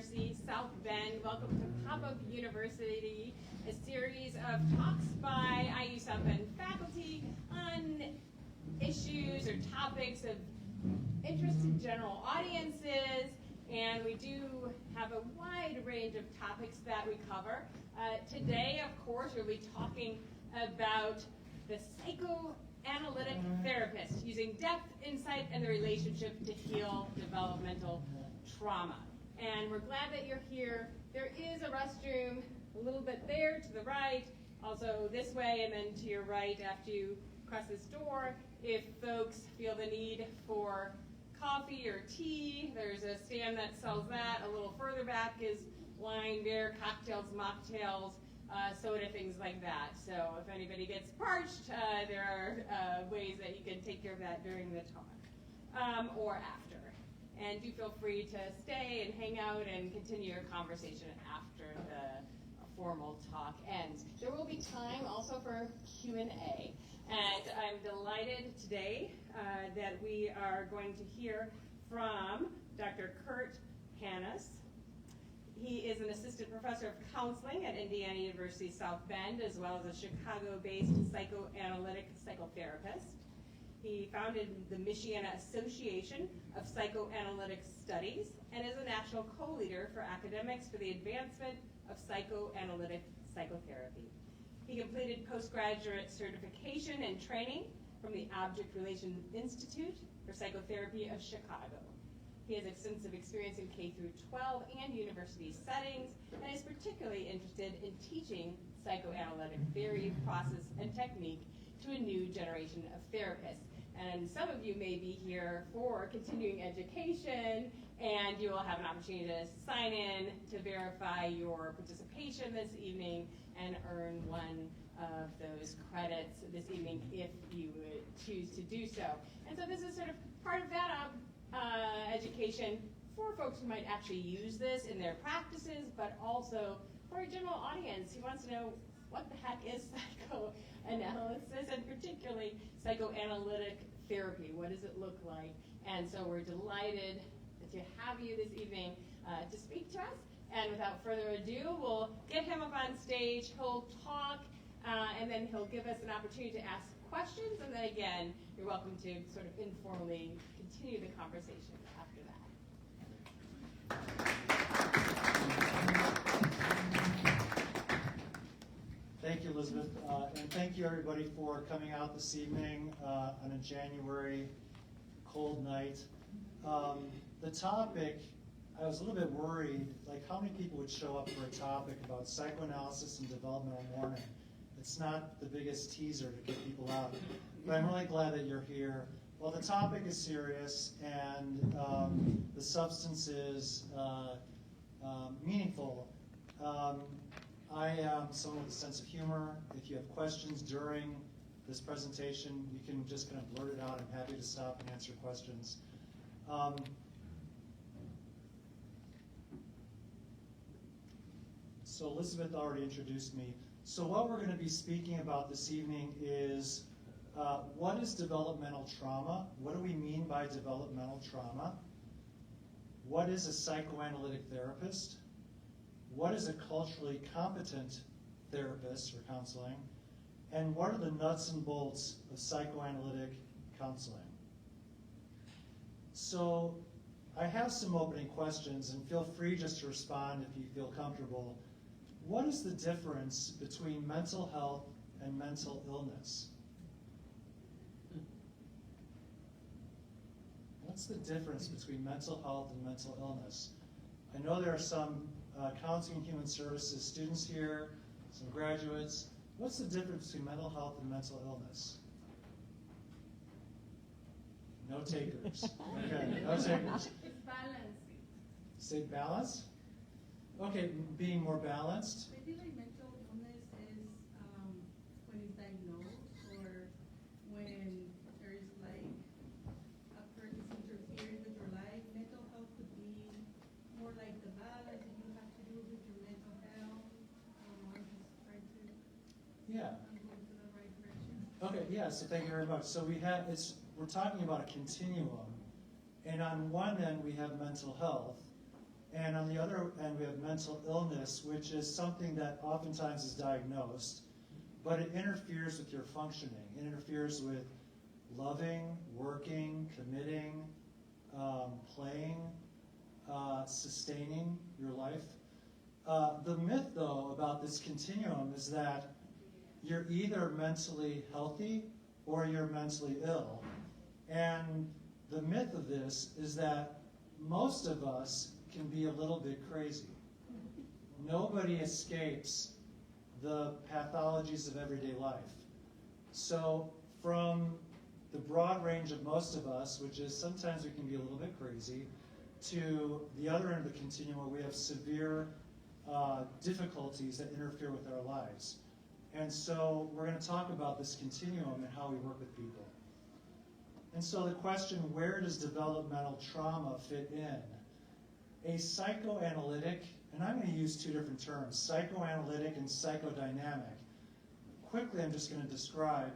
University, South Bend. Welcome to Pop-Up University, a series of talks by IU South Bend faculty on issues or topics of interest to general audiences. And we do have a wide range of topics that we cover. Today, of course, we'll be talking about the psychoanalytic therapist, using depth, insight, and the relationship to heal developmental trauma. And we're glad that you're here. There is a restroom a little bit there to the right, also this way, and then to your right after you cross this door. If folks feel the need for coffee or tea, there's a stand that sells that. A little further back is wine, beer, cocktails, mocktails, soda, things like that. So if anybody gets parched, there are ways that you can take care of that during the talk or after. And do feel free to stay and hang out and continue your conversation after the formal talk ends. There will be time also for Q&A. And I'm delighted today that we are going to hear from Dr. Kurt Hanus. He is an assistant professor of counseling at Indiana University South Bend, as well as a Chicago-based psychoanalytic psychotherapist. He founded the Michiana Association of Psychoanalytic Studies and is a national co-leader for academics for the advancement of psychoanalytic psychotherapy. He completed postgraduate certification and training from the Object Relations Institute for Psychotherapy of Chicago. He has extensive experience in K through 12 and university settings, and is particularly interested in teaching psychoanalytic theory, process, and technique to a new generation of therapists. And some of you may be here for continuing education, and you will have an opportunity to sign in to verify your participation this evening and earn one of those credits this evening if you would choose to do so. And so this is sort of part of that education for folks who might actually use this in their practices, but also for a general audience who wants to know what the heck is psychoanalysis, and particularly psychoanalytic therapy. What does it look like? And so we're delighted to have you this evening to speak to us. And without further ado, we'll get him up on stage. He'll talk, and then he'll give us an opportunity to ask questions. And then again, you're welcome to sort of informally continue the conversation after that. Thank you, Elizabeth, and thank you everybody for coming out this evening on a January cold night. The topic, I was a little bit worried, like how many people would show up for a topic about psychoanalysis and developmental mourning. It's not the biggest teaser to get people out, but I'm really glad that you're here. Well, the topic is serious, and the substance is meaningful. I am someone with a sense of humor. If you have questions during this presentation, you can just kind of blurt it out. I'm happy to stop and answer questions. So Elizabeth already introduced me. So what we're going to be speaking about this evening is what is developmental trauma? What do we mean by developmental trauma? What is a psychoanalytic therapist? What is a culturally competent therapist or counseling? And what are the nuts and bolts of psychoanalytic counseling? So I have some opening questions, and feel free just to respond if you feel comfortable. What is the difference between mental health and mental illness? What's the difference between mental health and mental illness? I know there are some counseling and human services students here, some graduates. What's the difference between mental health and mental illness? No takers. Okay, no takers. It's balancing. Say balance? Okay, being more balanced. I feel like mental illness is when it's diagnosed, or when there's like a person's interfering with your life. Mental health could be more like the balance that you have to do with your mental health. I'm just trying to Yeah. go to the right direction. Okay, yeah, so thank you very much. So we're talking about a continuum, and on one end we have mental health, And on the other end, we have mental illness, which is something that oftentimes is diagnosed, but it interferes with your functioning. It interferes with loving, working, committing, playing, sustaining your life. The myth, though, about this continuum is that you're either mentally healthy or you're mentally ill. And the myth of this is that most of us can be a little bit crazy. Nobody escapes the pathologies of everyday life. So from the broad range of most of us, which is sometimes we can be a little bit crazy, to the other end of the continuum where we have severe difficulties that interfere with our lives. And so we're going to talk about this continuum and how we work with people. And so the question, where does developmental trauma fit in? A psychoanalytic, and I'm going to use two different terms, psychoanalytic and psychodynamic. Quickly, I'm just going to describe,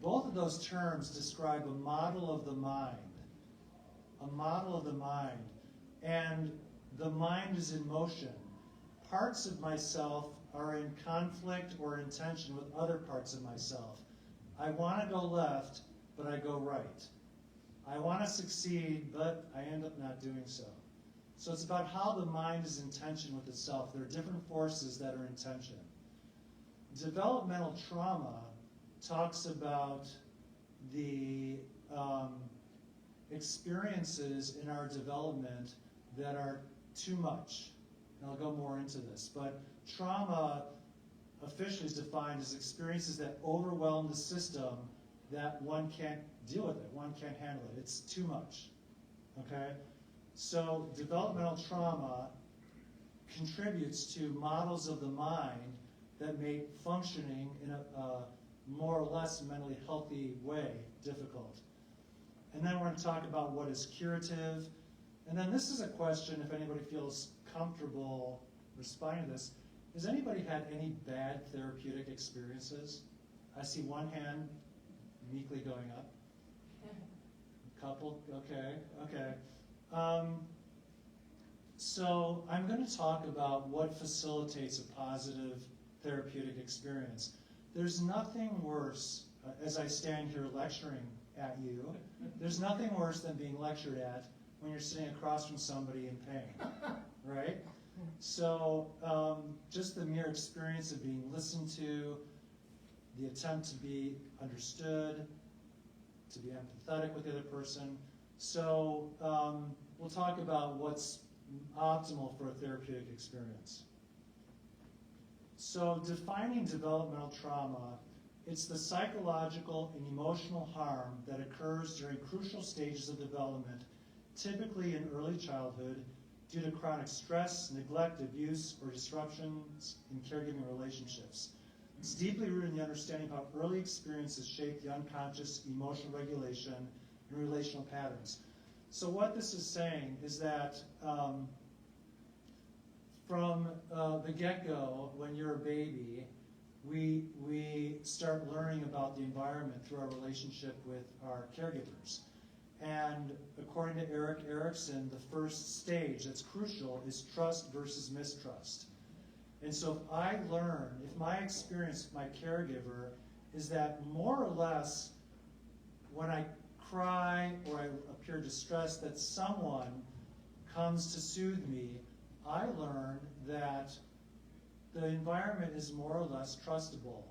both of those terms describe a model of the mind. A model of the mind. And the mind is in motion. Parts of myself are in conflict or in tension with other parts of myself. I want to go left, but I go right. I want to succeed, but I end up not doing so. So it's about how the mind is in tension with itself. There are different forces that are in tension. Developmental trauma talks about the experiences in our development that are too much. And I'll go more into this. But trauma officially is defined as experiences that overwhelm the system that one can't deal with it, one can't handle it. It's too much. Okay? So developmental trauma contributes to models of the mind that make functioning in a more or less mentally healthy way difficult. And then we're going to talk about what is curative. And then this is a question, if anybody feels comfortable responding to this. Has anybody had any bad therapeutic experiences? I see one hand meekly going up. A couple, okay. So I'm going to talk about what facilitates a positive therapeutic experience. There's nothing worse, as I stand here lecturing at you, there's nothing worse than being lectured at when you're sitting across from somebody in pain, right? So just the mere experience of being listened to, the attempt to be understood, to be empathetic with the other person. So we'll talk about what's optimal for a therapeutic experience. So defining developmental trauma, it's the psychological and emotional harm that occurs during crucial stages of development, typically in early childhood, due to chronic stress, neglect, abuse, or disruptions in caregiving relationships. It's deeply rooted in the understanding of how early experiences shape the unconscious emotional regulation and relational patterns. So what this is saying is that from the get-go, when you're a baby, we start learning about the environment through our relationship with our caregivers. And according to Erik Erikson, the first stage that's crucial is trust versus mistrust. And so if I learn, if my experience with my caregiver is that more or less when I cry or I appear distressed that someone comes to soothe me, I learn that the environment is more or less trustable.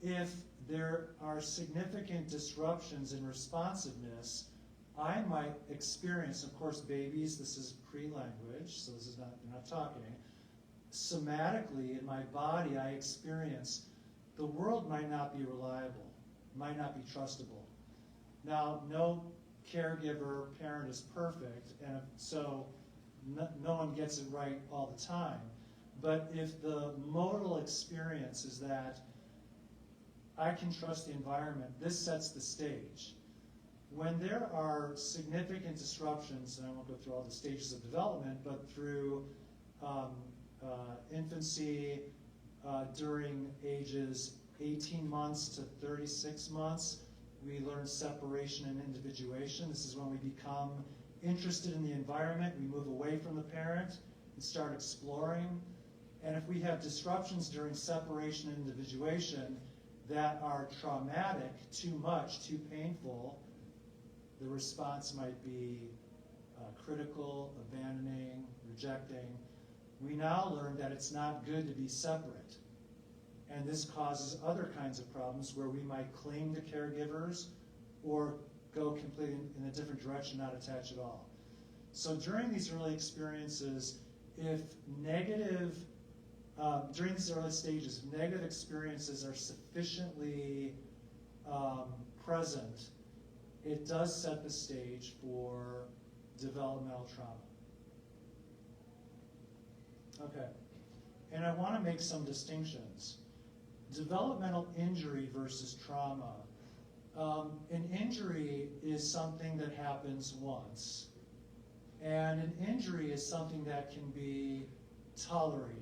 If there are significant disruptions in responsiveness, I might experience, of course, babies, this is pre-language, so this is not, they're not talking. Somatically, in my body, I experience the world might not be reliable, might not be trustable. Now, no caregiver, parent is perfect, and so no one gets it right all the time. But if the modal experience is that I can trust the environment, this sets the stage. When there are significant disruptions, and I won't go through all the stages of development, but through infancy, during ages 18 months to 36 months, we learn separation and individuation. This is when we become interested in the environment, we move away from the parent and start exploring. And if we have disruptions during separation and individuation that are traumatic, too much, too painful, the response might be critical, abandoning, rejecting. We now learn that it's not good to be separate. And this causes other kinds of problems where we might cling to caregivers or go completely in a different direction, not attach at all. So during these early experiences, if negative, during these early stages, if negative experiences are sufficiently present, it does set the stage for developmental trauma. Okay, and I want to make some distinctions. Developmental injury versus trauma. An injury is something that happens once, and an injury is something that can be tolerated.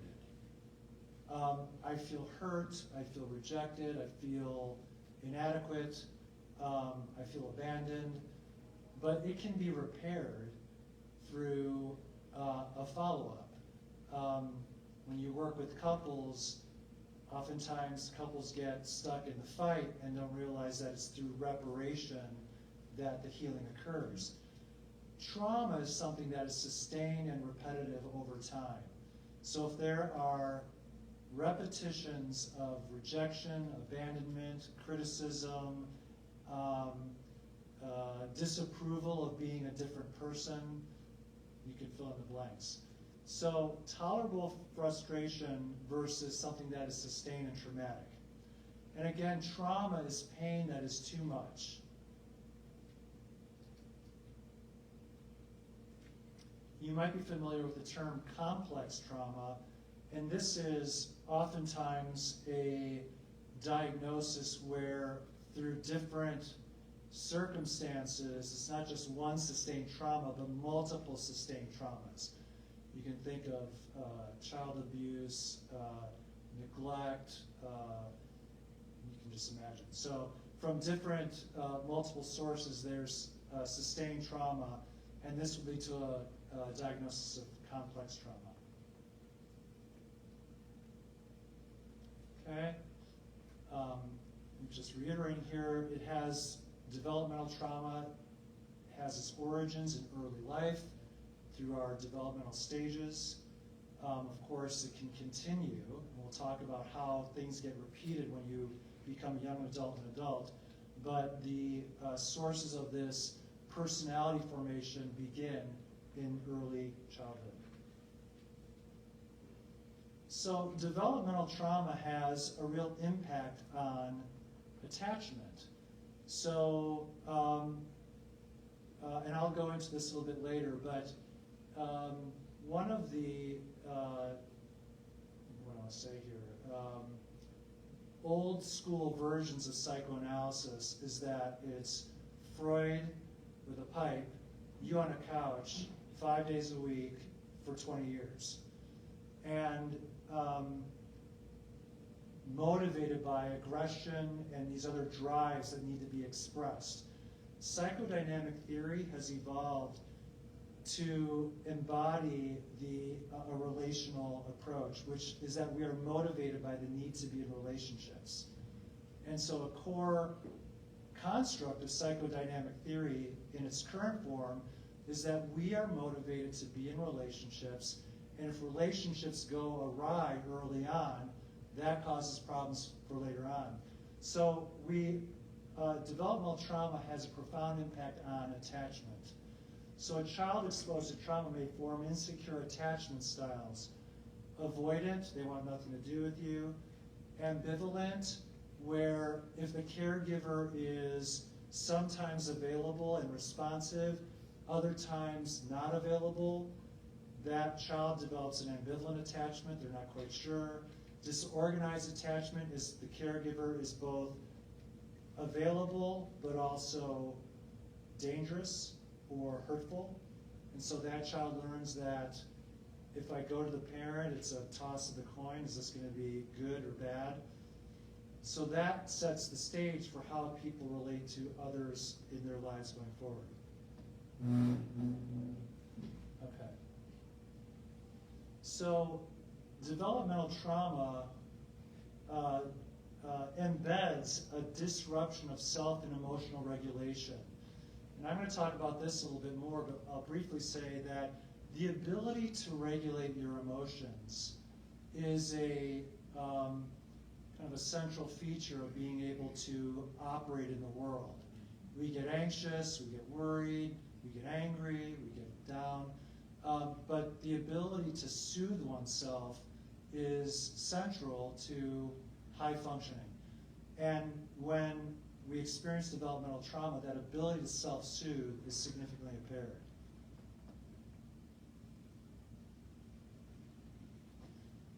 I feel hurt, I feel rejected, I feel inadequate, I feel abandoned, but it can be repaired through a follow-up. When you work with couples, oftentimes couples get stuck in the fight and don't realize that it's through reparation that the healing occurs. Trauma is something that is sustained and repetitive over time. So if there are repetitions of rejection, abandonment, criticism, disapproval of being a different person, you can fill in the blanks. So tolerable frustration versus something that is sustained and traumatic. And again, trauma is pain that is too much. You might be familiar with the term complex trauma, and this is oftentimes a diagnosis where through different circumstances, it's not just one sustained trauma, but multiple sustained traumas. You can think of child abuse, neglect, you can just imagine. So from different multiple sources, there's sustained trauma, and this would lead to a diagnosis of complex trauma. Okay, I'm just reiterating here, it has developmental trauma, has its origins in early life through our developmental stages. Of course, it can continue, and we'll talk about how things get repeated when you become a young adult and adult, but the sources of this personality formation begin in early childhood. So developmental trauma has a real impact on attachment. So, and I'll go into this a little bit later, but one of the, what do I want to say here, old school versions of psychoanalysis is that it's Freud with a pipe, you on a couch, 5 days a week for 20 years. And motivated by aggression and these other drives that need to be expressed. Psychodynamic theory has evolved to embody a relational approach, which is that we are motivated by the need to be in relationships. And so a core construct of psychodynamic theory in its current form is that we are motivated to be in relationships, and if relationships go awry early on, that causes problems for later on. So developmental trauma has a profound impact on attachment. So a child exposed to trauma may form insecure attachment styles. Avoidant, they want nothing to do with you. Ambivalent, where if the caregiver is sometimes available and responsive, other times not available, that child develops an ambivalent attachment, they're not quite sure. Disorganized attachment is the caregiver is both available but also dangerous or hurtful. And so that child learns that if I go to the parent, it's a toss of the coin. Is this going to be good or bad? So that sets the stage for how people relate to others in their lives going forward. Okay. So developmental trauma embeds a disruption of self and emotional regulation. And I'm going to talk about this a little bit more, but I'll briefly say that the ability to regulate your emotions is a kind of a central feature of being able to operate in the world. We get anxious, we get worried, we get angry, we get down, but the ability to soothe oneself is central to high functioning. And when we experience developmental trauma, that ability to self-soothe is significantly impaired.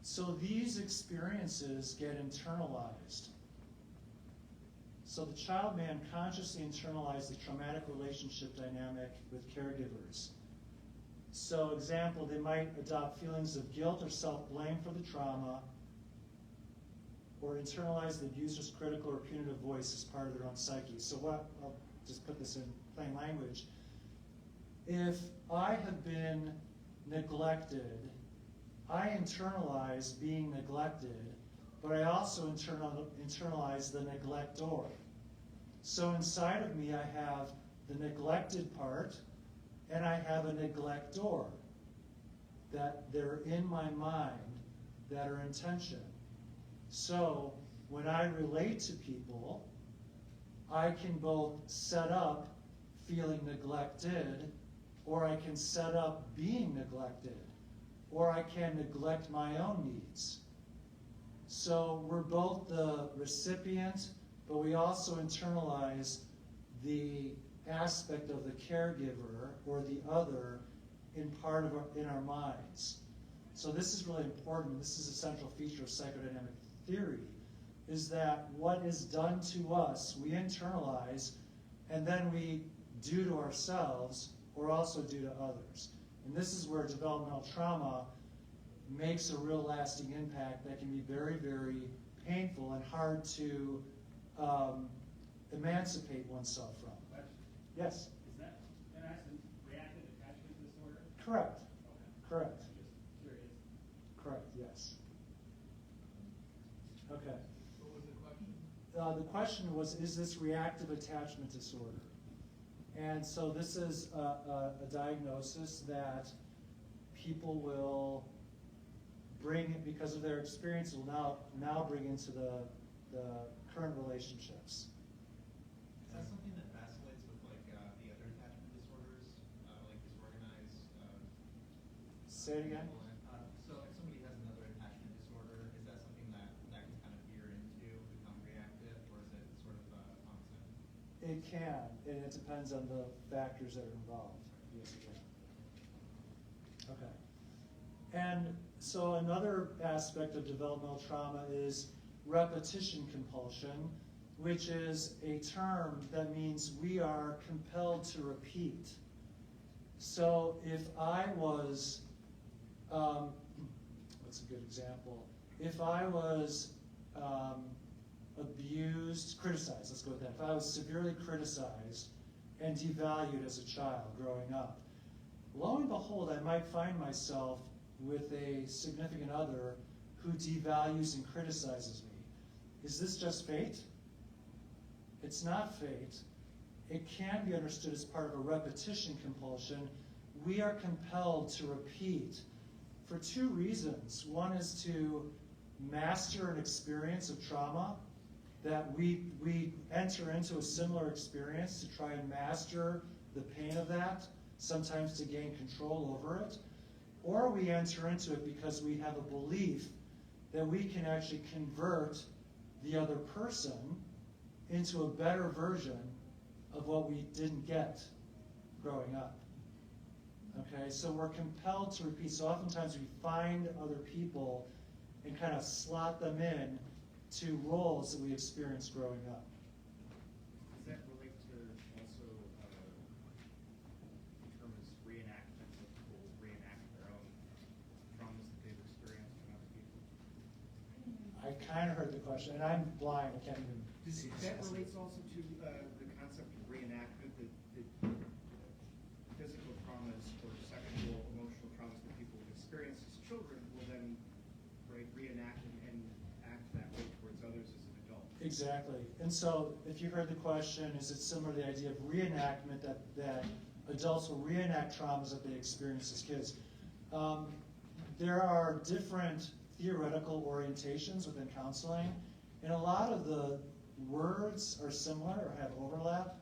So these experiences get internalized. So the child may unconsciously internalize the traumatic relationship dynamic with caregivers. So example, they might adopt feelings of guilt or self-blame for the trauma, or internalize the abuser's critical or punitive voice as part of their own psyche. So I'll just put this in plain language. If I have been neglected, I internalize being neglected, but I also internalize the neglector. So inside of me, I have the neglected part, and I have a neglector that they're in my mind that are in tension. So when I relate to people, I can both set up feeling neglected, or I can set up being neglected, or I can neglect my own needs. So we're both the recipient, but we also internalize the aspect of the caregiver or the other in our minds. So this is really important. This is a central feature of psychodynamic theory, is that what is done to us, we internalize, and then we do to ourselves or also do to others. And this is where developmental trauma makes a real lasting impact that can be very, very painful and hard to emancipate oneself from. Question. Yes? Is that, in essence, reactive attachment disorder? Correct. Okay. Correct. Just curious. Correct, yes. Okay. What was the question? The question was, is this reactive attachment disorder? And so this is a diagnosis that people will bring, because of their experience, will now bring into the current relationships. Is that something that vacillates with like the other attachment disorders, like disorganized? Say it again? So if somebody has another attachment disorder, is that something that can kind of veer into, become reactive, or is it sort of constant? It can, and it depends on the factors that are involved. Yes, it can. Okay. And so another aspect of developmental trauma is repetition compulsion, which is a term that means we are compelled to repeat. So if I was, what's a good example? If I was abused, criticized, let's go with that. If I was severely criticized and devalued as a child growing up, lo and behold, I might find myself with a significant other who devalues and criticizes me. Is this just fate? It's not fate. It can be understood as part of a repetition compulsion. We are compelled to repeat for two reasons. One is to master an experience of trauma, that we enter into a similar experience to try and master the pain of that, sometimes to gain control over it, or we enter into it because we have a belief that we can actually convert the other person into a better version of what we didn't get growing up. Okay, so we're compelled to repeat. So oftentimes we find other people and kind of slot them in to roles that we experienced growing up. Does that relate to also the term is reenactment, that people reenact their own traumas that they've experienced from other people? I kind of heard the question, and I'm blind, I can't even That relates also to the concept of reenactment, that way, reenact and act that way towards others as an adult. Exactly. And so if you heard the question, is it similar to the idea of reenactment, that adults will reenact traumas that they experienced as kids? There are different theoretical orientations within counseling, and a lot of the words are similar or have overlap.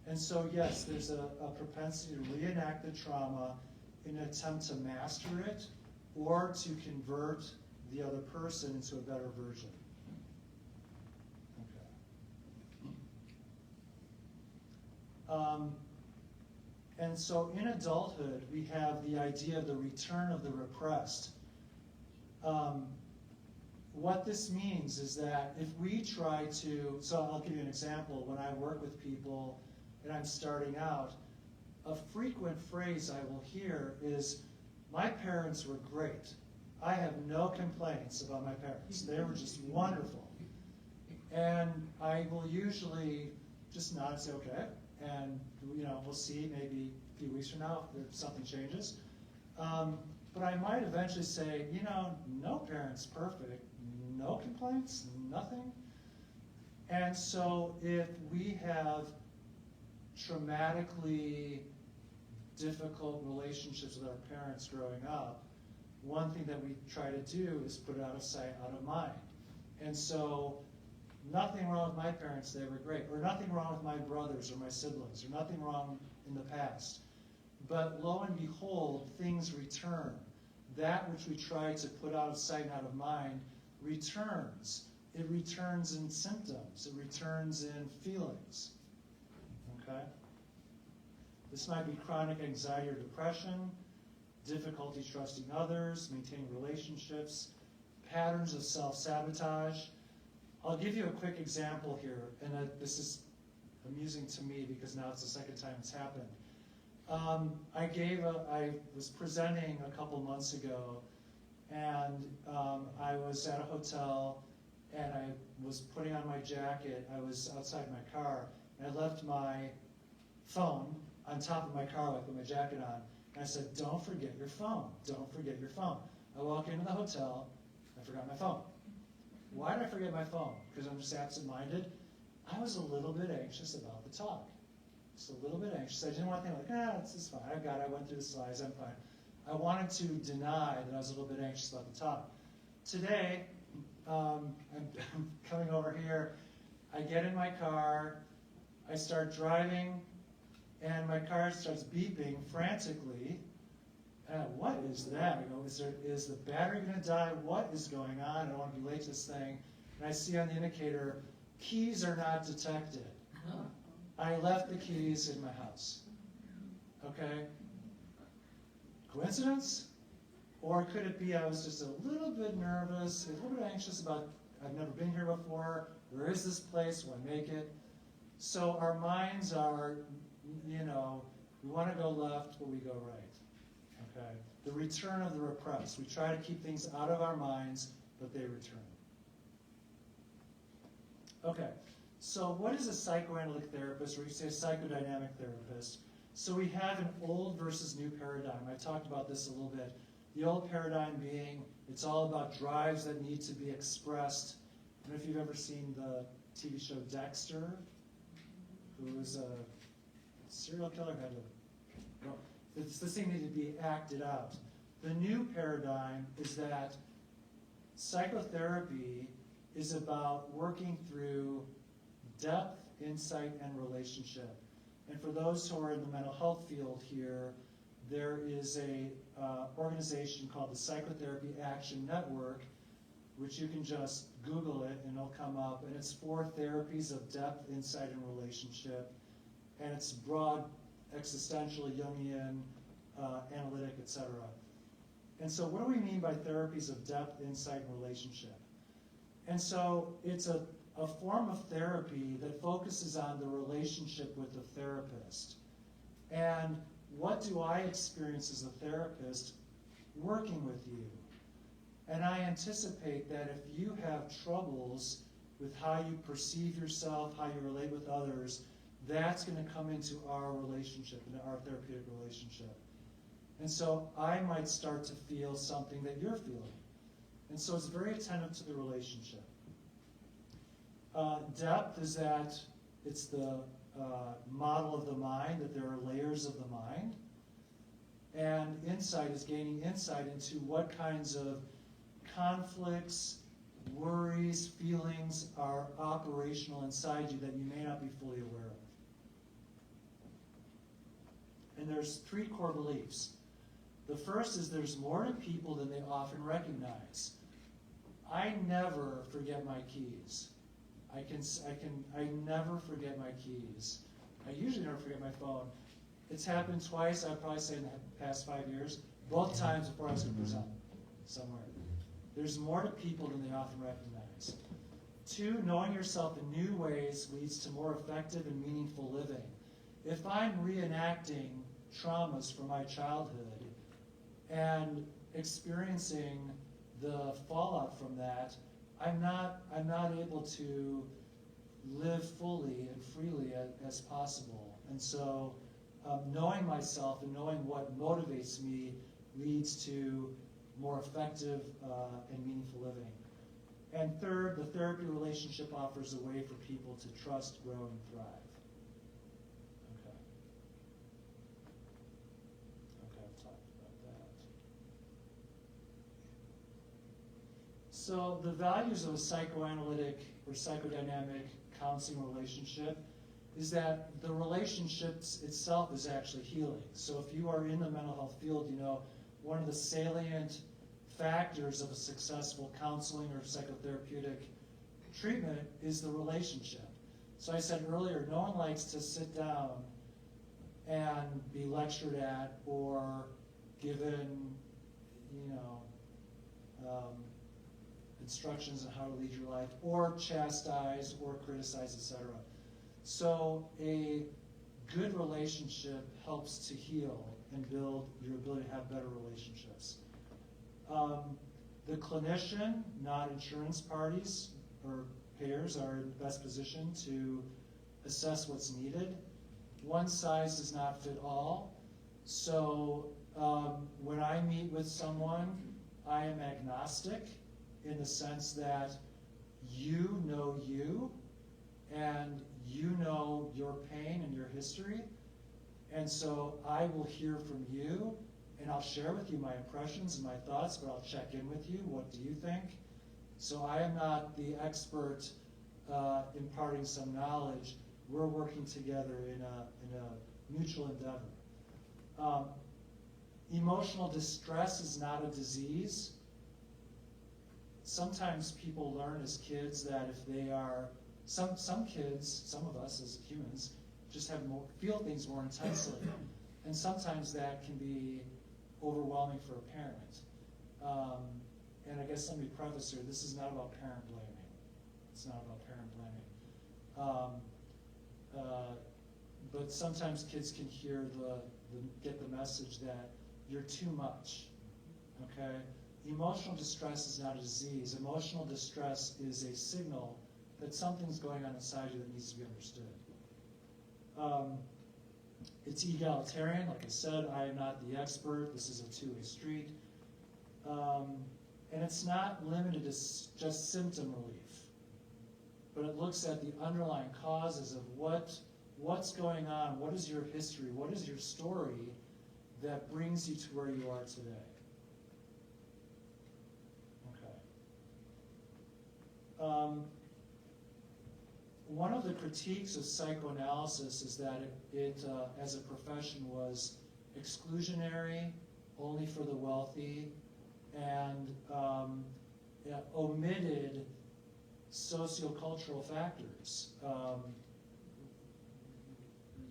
And so yes, there's a propensity to reenact the trauma in an attempt to master it or to convert the other person into a better version. Okay. And so in adulthood, we have the idea of the return of the repressed. What this means is that if we try to, so I'll give you an example. When I work with people and I'm starting out, a frequent phrase I will hear is, my parents were great. I have no complaints about my parents. They were just wonderful. And I will usually just nod and say, okay, and we'll see maybe a few weeks from now if something changes. But I might eventually say, no parent's perfect, no complaints, nothing. And so if we have traumatically difficult relationships with our parents growing up, one thing that we try to do is put it out of sight, out of mind. And so nothing wrong with my parents, they were great, or nothing wrong with my brothers or my siblings, or nothing wrong in the past. But lo and behold, things return. That which we try to put out of sight and out of mind returns. It returns in symptoms. It returns in feelings. Okay? This might be chronic anxiety or depression, difficulty trusting others, maintaining relationships, patterns of self-sabotage. I'll give you a quick example here, and this is amusing to me because now it's the second time it's happened. I was presenting a couple months ago, and I was at a hotel, and I was putting on my jacket. I was outside my car, and I left my phone on top of my car. I put my jacket on, and I said, "Don't forget your phone. Don't forget your phone." I walk into the hotel, I forgot my phone. Why did I forget my phone? Because I'm just absent-minded. I was a little bit anxious about the talk. Just a little bit anxious. I didn't want to think this is fine. I got it. I went through the slides. I'm fine. I wanted to deny that I was a little bit anxious about the talk. Today, I'm coming over here. I get in my car. I start driving, and my car starts beeping frantically. What is that? I go, is the battery going to die? What is going on? I don't want to be late to this thing. And I see on the indicator, keys are not detected. I left the keys in my house. Okay? Coincidence? Or could it be I was just a little bit nervous, a little bit anxious about, I've never been here before, where is this place, will I make it? So our minds are, we want to go left, but we go right. Okay? The return of the repressed. We try to keep things out of our minds, but they return. Okay, so what is a psychoanalytic therapist, or you say a psychodynamic therapist? So we have an old versus new paradigm. I talked about this a little bit. The old paradigm being, it's all about drives that need to be expressed. I don't know if you've ever seen the TV show Dexter, who was a serial killer, this thing needed to be acted out. The new paradigm is that psychotherapy is about working through depth, insight, and relationship. And for those who are in the mental health field here, there is a organization called the Psychotherapy Action Network, which you can just Google it and it'll come up. And it's 4 therapies of depth, insight, and relationship. And it's broad, existential, Jungian, analytic, etc. And so what do we mean by therapies of depth, insight, and relationship? And so it's a form of therapy that focuses on the relationship with the therapist. And what do I experience as a therapist working with you? And I anticipate that if you have troubles with how you perceive yourself, how you relate with others, that's going to come into our relationship, into our therapeutic relationship. And so I might start to feel something that you're feeling. And so it's very attentive to the relationship. Depth is that it's the model of the mind, that there are layers of the mind. And insight is gaining insight into what kinds of conflicts, worries, feelings are operational inside you that you may not be fully aware of. And there's 3 core beliefs. The first is there's more to people than they often recognize. I never forget my keys. I never forget my keys. I usually never forget my phone. It's happened twice, I'd probably say in the past 5 years, both times before I was going to present somewhere. There's more to people than they often recognize. 2, knowing yourself in new ways leads to more effective and meaningful living. If I'm reenacting traumas from my childhood and experiencing the fallout from that, I'm not able to live fully and freely as possible. And so knowing myself and knowing what motivates me leads to more effective and meaningful living. And 3rd, the therapy relationship offers a way for people to trust, grow, and thrive. Okay. Okay, I've talked about that. So the values of a psychoanalytic or psychodynamic counseling relationship is that the relationship itself is actually healing. So if you are in the mental health field, you know one of the salient factors of a successful counseling or psychotherapeutic treatment is the relationship. So I said earlier, no one likes to sit down and be lectured at or given, instructions on how to lead your life, or chastise or criticize, etc. So a good relationship helps to heal and build your ability to have better relationships. The clinician, not insurance parties or payers, are in the best position to assess what's needed. One size does not fit all. So when I meet with someone, I am agnostic in the sense that you know you, and you know your pain and your history. And so I will hear from you, and I'll share with you my impressions and my thoughts, but I'll check in with you. What do you think? So I am not the expert imparting some knowledge. We're working together in a mutual endeavor. Emotional distress is not a disease. Sometimes people learn as kids that if they are, some kids, some of us as humans, just feel things more intensely. And sometimes that can be overwhelming for a parent. And I guess let me preface here, this is not about parent blaming. It's not about parent blaming. But sometimes kids can get the message that you're too much, okay? Emotional distress is not a disease. Emotional distress is a signal that something's going on inside you that needs to be understood. It's egalitarian. Like I said, I am not the expert. This is a two-way street. And it's not limited to just symptom relief, but it looks at the underlying causes of what's going on, what is your history, what is your story that brings you to where you are today. Okay. One of the critiques of psychoanalysis is that it as a profession, was exclusionary, only for the wealthy, and omitted sociocultural factors,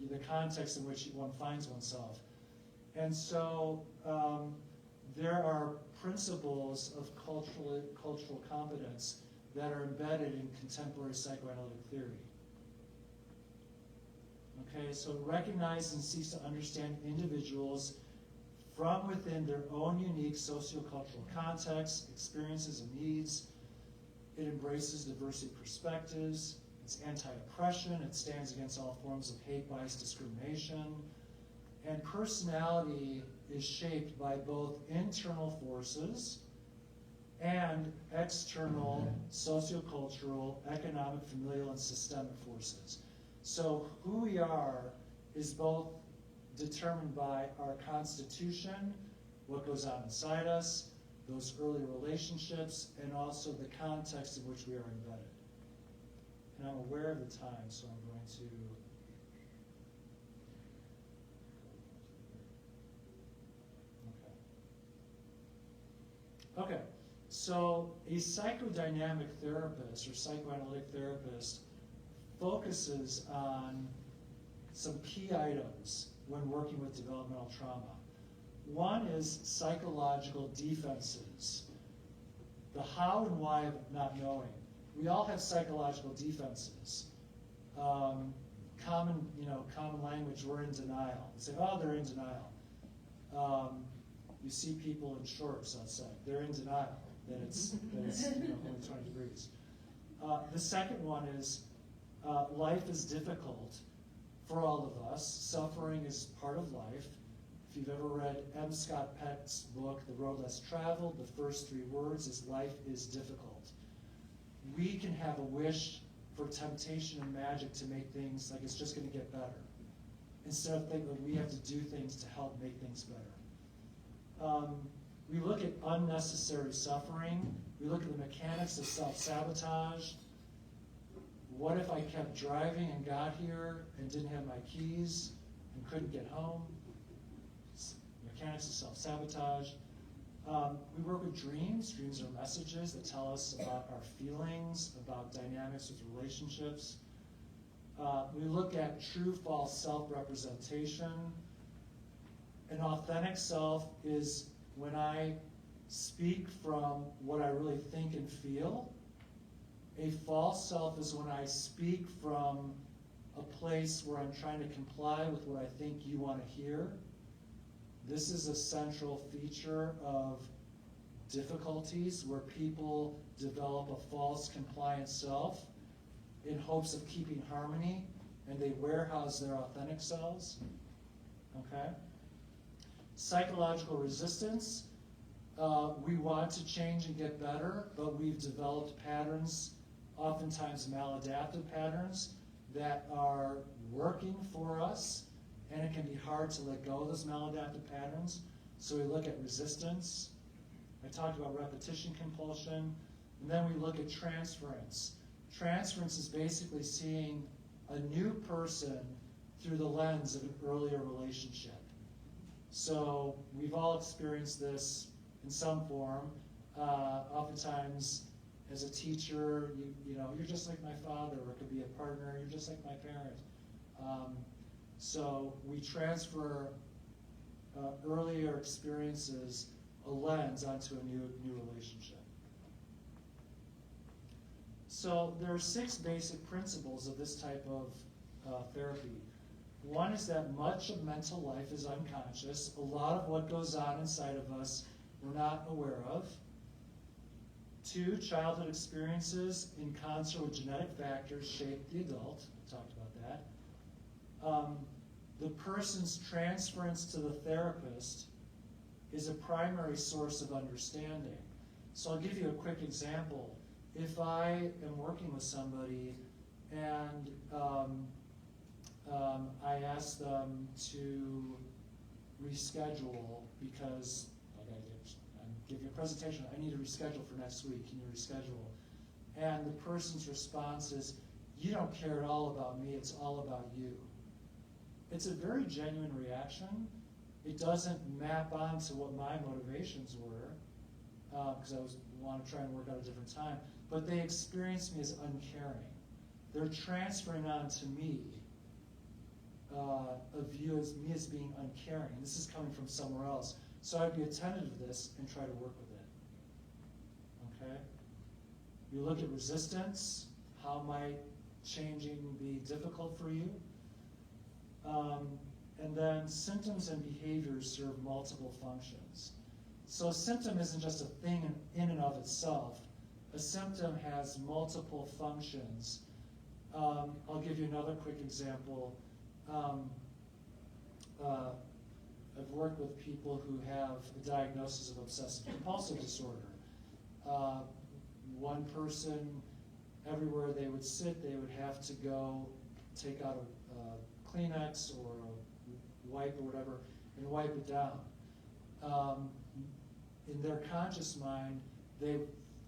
the context in which one finds oneself. And so there are principles of cultural competence that are embedded in contemporary psychoanalytic theory. Okay, so it recognizes and seeks to understand individuals from within their own unique sociocultural contexts, experiences, and needs. It embraces diversity perspectives. It's anti-oppression. It stands against all forms of hate, bias, discrimination. And personality is shaped by both internal forces and and external sociocultural, economic, familial, and systemic forces. So who we are is both determined by our constitution, what goes on inside us, those early relationships, and also the context in which we are embedded. And I'm aware of the time, so I'm going to... Okay, so a psychodynamic therapist or psychoanalytic therapist focuses on some key items when working with developmental trauma. One is psychological defenses, the how and why of not knowing. We all have psychological defenses. Common language, we're in denial. We say, oh, they're in denial. You see people in shorts outside. They're in denial that it's only 20 degrees. The second one is life is difficult for all of us. Suffering is part of life. If you've ever read M. Scott Peck's book, The Road Less Traveled, the first 3 words is life is difficult. We can have a wish for temptation and magic to make things like it's just going to get better, instead of thinking that we have to do things to help make things better. We look at unnecessary suffering. We look at the mechanics of self-sabotage. What if I kept driving and got here and didn't have my keys and couldn't get home? Mechanics of self-sabotage. We work with dreams. Dreams are messages that tell us about our feelings, about dynamics with relationships. We look at true-false self-representation. An authentic self is when I speak from what I really think and feel. A false self is when I speak from a place where I'm trying to comply with what I think you want to hear. This is a central feature of difficulties where people develop a false compliant self in hopes of keeping harmony, and they warehouse their authentic selves. Okay? Psychological resistance. We want to change and get better, but we've developed patterns, oftentimes maladaptive patterns, that are working for us, and it can be hard to let go of those maladaptive patterns. So we look at resistance. I talked about repetition compulsion. And then we look at transference. Transference is basically seeing a new person through the lens of an earlier relationship. So we've all experienced this in some form. Oftentimes, as a teacher, you're just like my father, or it could be a partner, you're just like my parent. So we transfer earlier experiences, a lens, onto a new relationship. So there are 6 basic principles of this type of therapy. One is that much of mental life is unconscious. A lot of what goes on inside of us we're not aware of. 2, childhood experiences in concert with genetic factors shape the adult. We talked about that. The person's transference to the therapist is a primary source of understanding. So I'll give you a quick example. If I am working with somebody and I ask them to reschedule because I'm giving a presentation, I need to reschedule for next week, can you reschedule? And the person's response is, you don't care at all about me, it's all about you. It's a very genuine reaction. It doesn't map onto what my motivations were, because I want to try and work out a different time, but they experience me as uncaring. They're transferring on to me a view of me as being uncaring. This is coming from somewhere else. So I'd be attentive to this and try to work with it. Okay? You look at resistance. How might changing be difficult for you? And then symptoms and behaviors serve multiple functions. So a symptom isn't just a thing in and of itself. A symptom has multiple functions. I'll give you another quick example. I've worked with people who have a diagnosis of obsessive compulsive disorder. one person, everywhere they would sit, they would have to go take out a Kleenex or a wipe or whatever and wipe it down. In their conscious mind, they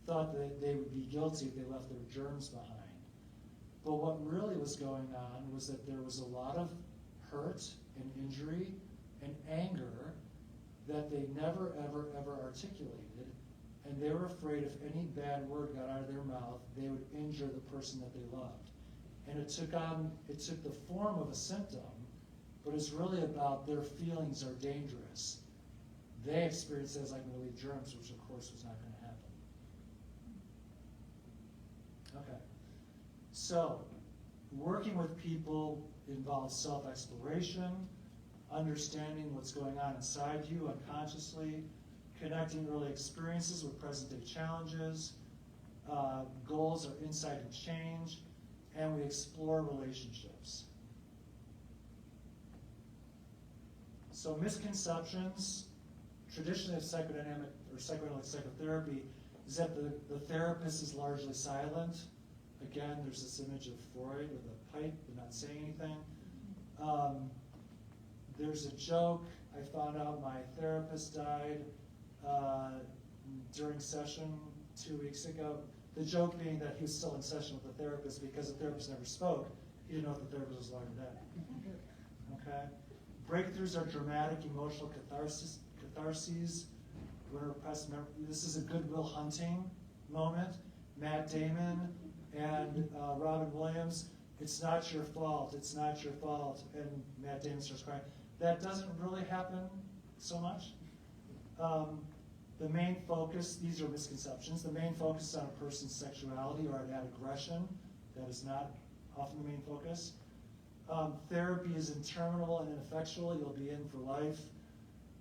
thought that they would be guilty if they left their germs behind. But what really was going on was that there was a lot of hurt and injury and anger that they never, ever, ever articulated, and they were afraid if any bad word got out of their mouth, they would injure the person that they loved. And it took the form of a symptom, but it's really about their feelings are dangerous. They experienced it as like really germs, which of course was not going to happen. Okay. So, working with people involves self-exploration, understanding what's going on inside you unconsciously, connecting early experiences with present-day challenges, goals are insight and change, and we explore relationships. So misconceptions, traditionally of psychodynamic or psychoanalytic psychotherapy, is that the therapist is largely silent. Again, there's this image of Freud with a pipe but not saying anything. There's a joke. I found out my therapist died during session 2 weeks ago. The joke being that he was still in session with the therapist because the therapist never spoke. He didn't know if the therapist was alive or dead. Okay? Breakthroughs are dramatic emotional catharses. This is a Goodwill Hunting moment. Matt Damon and Robin Williams, it's not your fault, it's not your fault. And Matt Damon starts crying. That doesn't really happen so much. The main focus, these are misconceptions, the main focus is on a person's sexuality or at aggression. That is not often the main focus. Therapy is interminable and ineffectual. You'll be in for life.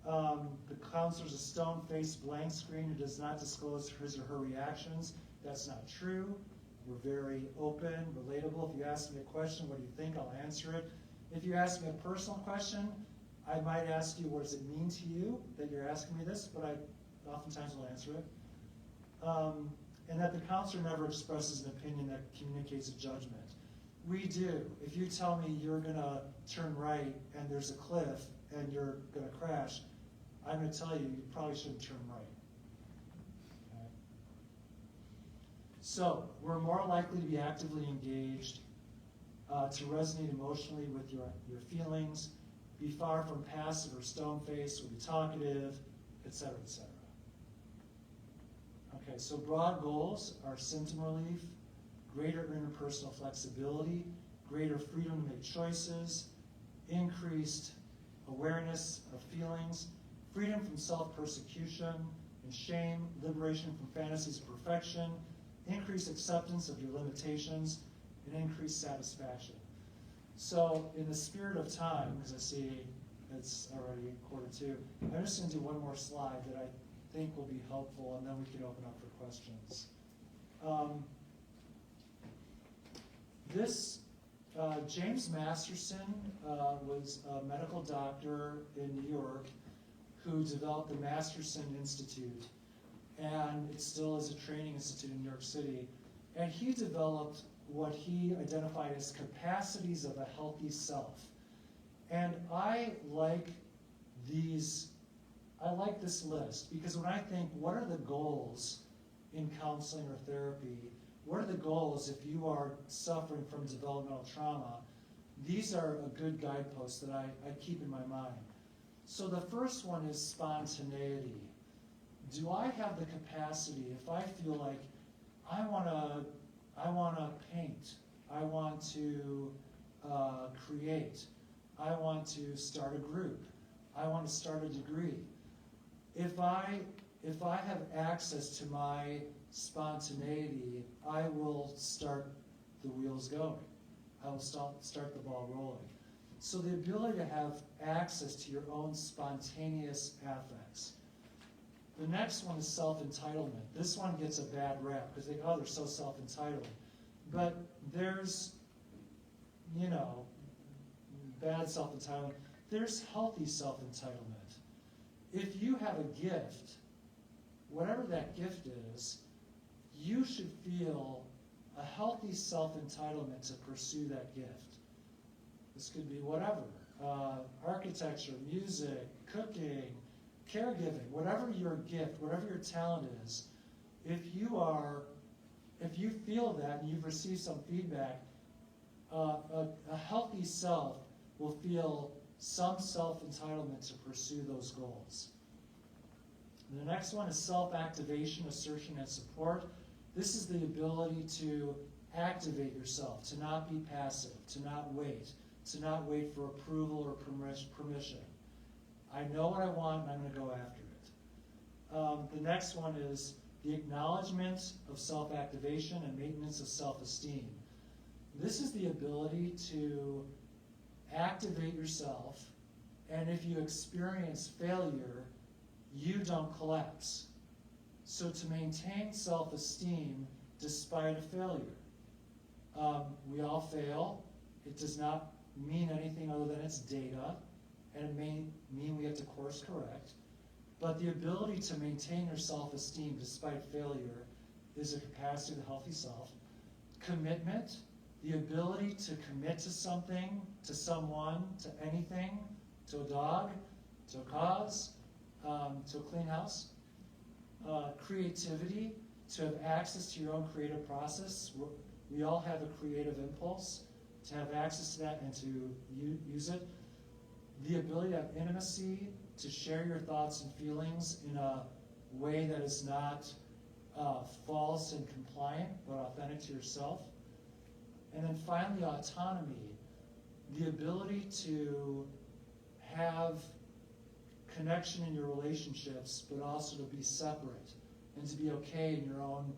The counselor's a stone-faced blank screen who does not disclose his or her reactions. That's not true. We're very open, relatable. If you ask me a question, what do you think? I'll answer it. If you ask me a personal question, I might ask you, what does it mean to you that you're asking me this? But I oftentimes will answer it. And that the counselor never expresses an opinion that communicates a judgment. We do. If you tell me you're going to turn right and there's a cliff and you're going to crash, I'm going to tell you you probably shouldn't turn right. Okay? So we're more likely to be actively engaged, to resonate emotionally with your feelings, be far from passive or stone-faced, or be talkative, etc., etc. Okay, so broad goals are symptom relief, greater interpersonal flexibility, greater freedom to make choices, increased awareness of feelings, freedom from self-persecution and shame, liberation from fantasies of perfection, increased acceptance of your limitations, and increased satisfaction. So in the spirit of time, because I see it's already 1:45, I'm just going to do one more slide that I think will be helpful, and then we can open up for questions. James Masterson was a medical doctor in New York who developed the Masterson Institute, and it still is a training institute in New York City. And he developed what he identified as capacities of a healthy self. And I like this list because when I think, what are the goals in counseling or therapy? What are the goals if you are suffering from developmental trauma? These are a good guidepost that I keep in my mind. So the first one is spontaneity. Do I have the capacity, if I feel like I want to paint, I want to create, I want to start a group, I want to start a degree. If I have access to my spontaneity, I will start the wheels going. I will start the ball rolling. So the ability to have access to your own spontaneous affects. The next one is self-entitlement. This one gets a bad rap because they go, oh, they're so self-entitled. But there's, bad self-entitlement. There's healthy self-entitlement. If you have a gift, whatever that gift is, you should feel a healthy self-entitlement to pursue that gift. This could be whatever, architecture, music, cooking, caregiving, whatever your gift, whatever your talent is. If you feel that and you've received some feedback, a healthy self will feel some self-entitlement to pursue those goals. And the next one is self-activation, assertion, and support. This is the ability to activate yourself, to not be passive, to not wait for approval or permission. I know what I want and I'm going to go after it. The next one is the acknowledgement of self-activation and maintenance of self-esteem. This is the ability to activate yourself, and if you experience failure, you don't collapse. So to maintain self-esteem despite a failure. We all fail. It does not mean anything other than it's data, and it may mean we have to course correct. But the ability to maintain your self-esteem despite failure is a capacity of the healthy self. Commitment, the ability to commit to something, to someone, to anything, to a dog, to a cause, to a clean house. Creativity, to have access to your own creative process. We all have a creative impulse, to have access to that and to use it. The ability to have intimacy, to share your thoughts and feelings in a way that is not false and compliant, but authentic to yourself. And then finally, autonomy, the ability to have connection in your relationships, but also to be separate and to be okay in your own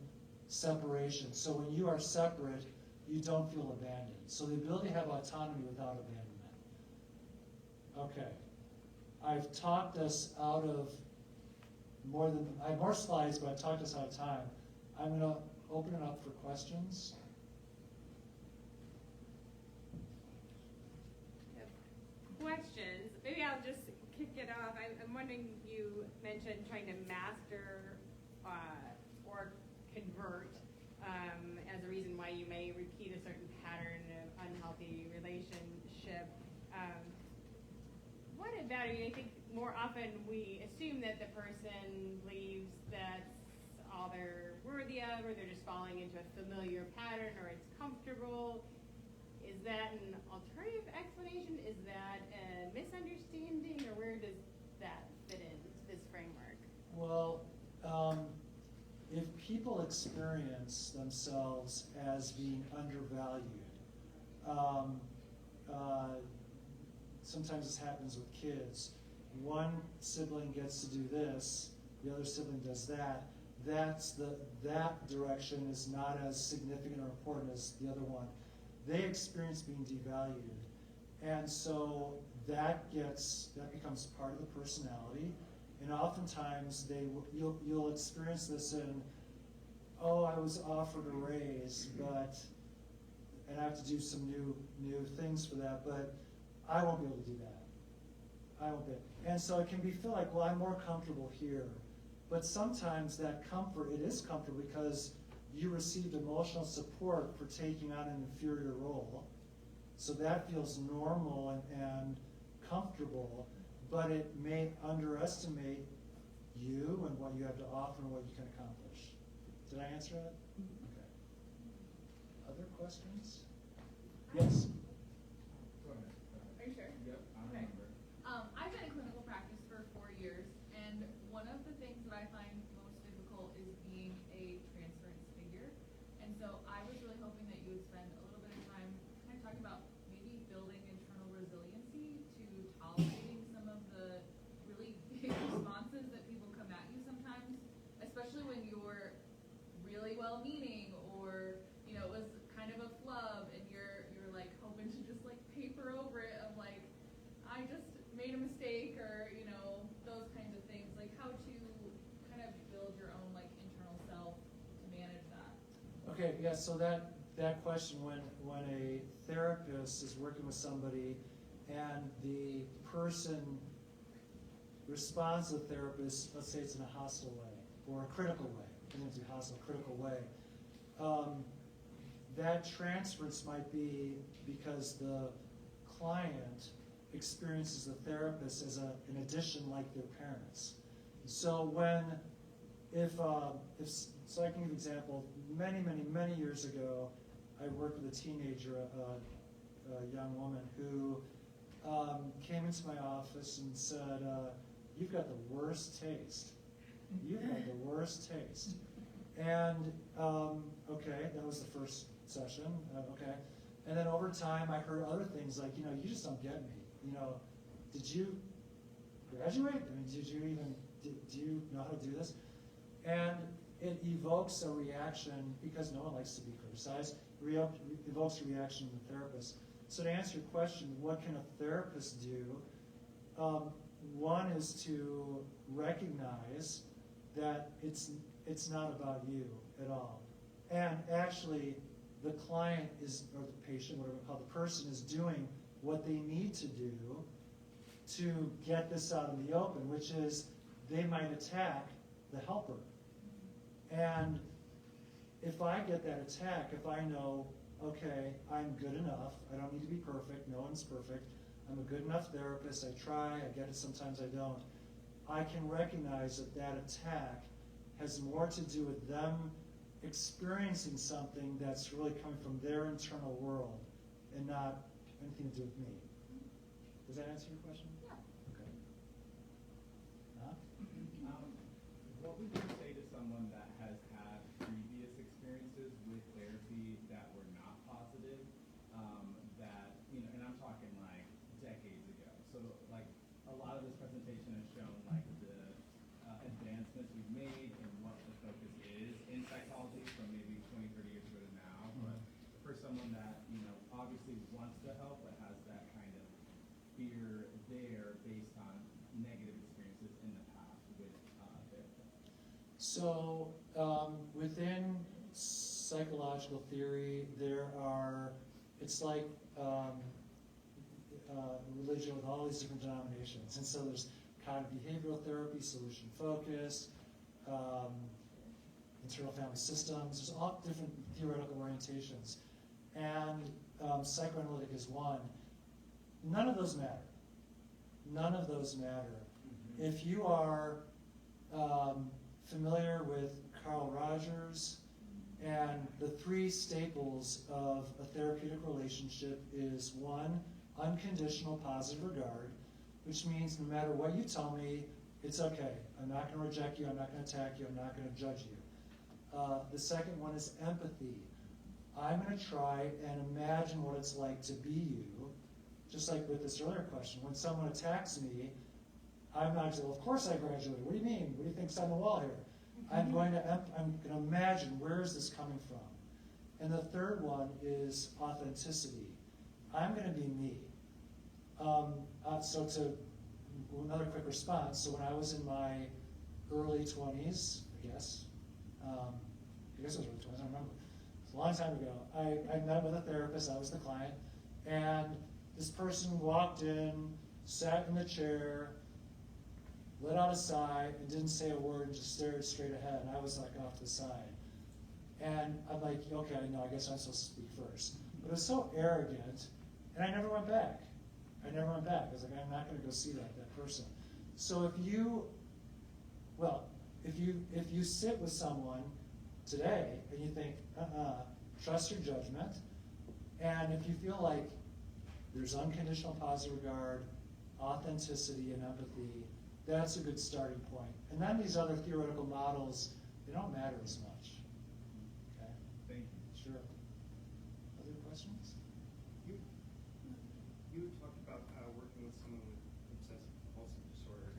separation. So when you are separate, you don't feel abandoned. So the ability to have autonomy without abandonment. Okay. I've talked us out of I have more slides, but I've talked us out of time. I'm going to open it up for questions. Questions. Maybe I'll just kick it off. I'm wondering, you mentioned trying to master or convert as a reason why you may repeat a certain pattern of unhealthy relationship. What about it? I think more often we assume that the person believes that's all they're worthy of, or they're just falling into a familiar pattern, or it's comfortable. Is that an alternative explanation? Is that a misunderstanding, or where does that fit into this framework? Well, if people experience themselves as being undervalued, sometimes this happens with kids. One sibling gets to do this, the other sibling does that. That direction is not as significant or important as the other one. They experience being devalued, and so that becomes part of the personality. And oftentimes you'll experience this in, oh, I was offered a raise, and I have to do some new things for that, but I won't be able to do that. I won't be. And so it can feel like, well, I'm more comfortable here. But sometimes that comfort, it is comfortable because you received emotional support for taking on an inferior role. So that feels normal and comfortable, but it may underestimate you and what you have to offer and what you can accomplish. Did I answer that? Okay. Other questions? Yes. Go ahead. Are you sure? Yep, I Okay. remember. I've been in clinical practice for 4 years, and one of the things that I find most difficult is being a transference figure. And so I was really hoping that you would spend a little bit of time kind of talking about maybe building internal resiliency to tolerating some of the really big responses that people come at you sometimes, especially when you're really well-meaning, or it was kind of a flub, and you're like hoping to just like paper over it of like, I just made a mistake, or those kinds of things. Like how to kind of build your own like internal self to manage that. Okay, yeah, so that question, when a therapist is working with somebody and the person responds to the therapist, let's say it's in a hostile way or a critical way, it doesn't have to be hostile, critical way, that transference might be because the client experiences the therapist as an addition like their parents. So so I can give an example. Many years ago, I worked with a teenager, a young woman who came into my office and said, "You've got the worst taste. You've got the worst taste." And okay, that was the first session. Okay, and then over time, I heard other things like, you just don't get me. Did you graduate? I mean, do you know how to do this? And it evokes a reaction, because no one likes to be criticized, evokes a reaction in the therapist. So to answer your question, what can a therapist do? One is to recognize that it's not about you at all. And actually, the client or the patient, whatever we call the person, is doing what they need to do to get this out in the open, which is they might attack the helper. And if I get that attack, if I know, okay, I'm good enough, I don't need to be perfect, no one's perfect, I'm a good enough therapist, I try, I get it, sometimes I don't, I can recognize that attack has more to do with them experiencing something that's really coming from their internal world and not anything to do with me. Does that answer your question? Yeah. Okay. Huh? What would you say to someone that has had previous experiences with therapy that were not positive, and I'm talking like decades ago. So like a lot of this presentation has shown like the advancements we've made and what the focus is in psychology from maybe 20, 30 years ago to now. But for someone that, obviously wants to help but has that kind of fear there based on negative experiences in the past with therapy. So within psychological theory, it's like religion with all these different denominations. And so there's cognitive behavioral therapy, solution focused, internal family systems. There's all different theoretical orientations. And psychoanalytic is one. None of those matter. None of those matter. If you are familiar with Carl Rogers, and the three staples of a therapeutic relationship is one, unconditional positive regard, which means no matter what you tell me, it's okay. I'm not going to reject you, I'm not going to attack you, I'm not going to judge you. The second one is empathy. I'm going to try and imagine what it's like to be you, just like with this earlier question. When someone attacks me, I'm not saying, well, of course I graduated. What do you mean? What do you think's on the wall here? I'm going to imagine, where is this coming from? And the third one is authenticity. I'm going to be me. So to another quick response, so when I was in my early 20s, I guess it was early 20s, I don't remember. It's a long time ago. I met with a therapist, I was the client, and this person walked in, sat in the chair, let out a sigh, and didn't say a word, and just stared straight ahead, and I was like off to the side. And I'm like, okay, I guess I'm supposed to speak first. But it was so arrogant, and I never went back. I was like, I'm not going to go see that person. So if you sit with someone today and you think, trust your judgment, and if you feel like there's unconditional positive regard, authenticity, and empathy, that's a good starting point. And then these other theoretical models, they don't matter as much. Okay? Thank you. Sure. Other questions? You talked about working with someone with obsessive compulsive disorder,